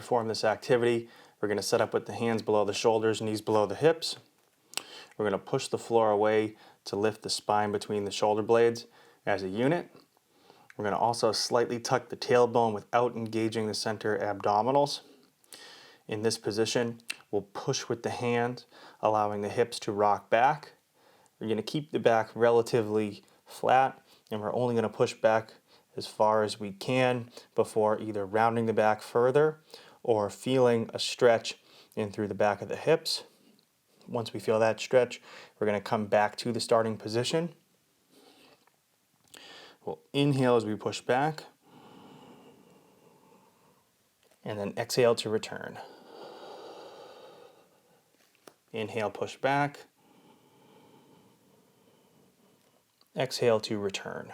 perform this activity, we're going to set up with the hands below the shoulders, knees below the hips. We're going to push the floor away to lift the spine between the shoulder blades as a unit. We're going to also slightly tuck the tailbone without engaging the center abdominals. In this position, we'll push with the hand, allowing the hips to rock back. We're going to keep the back relatively flat, and we're only going to push back as far as we can before either rounding the back further or feeling a stretch in through the back of the hips. Once we feel that stretch, we're going to come back to the starting position. We'll inhale as we push back, and then exhale to return. Inhale, push back. Exhale to return.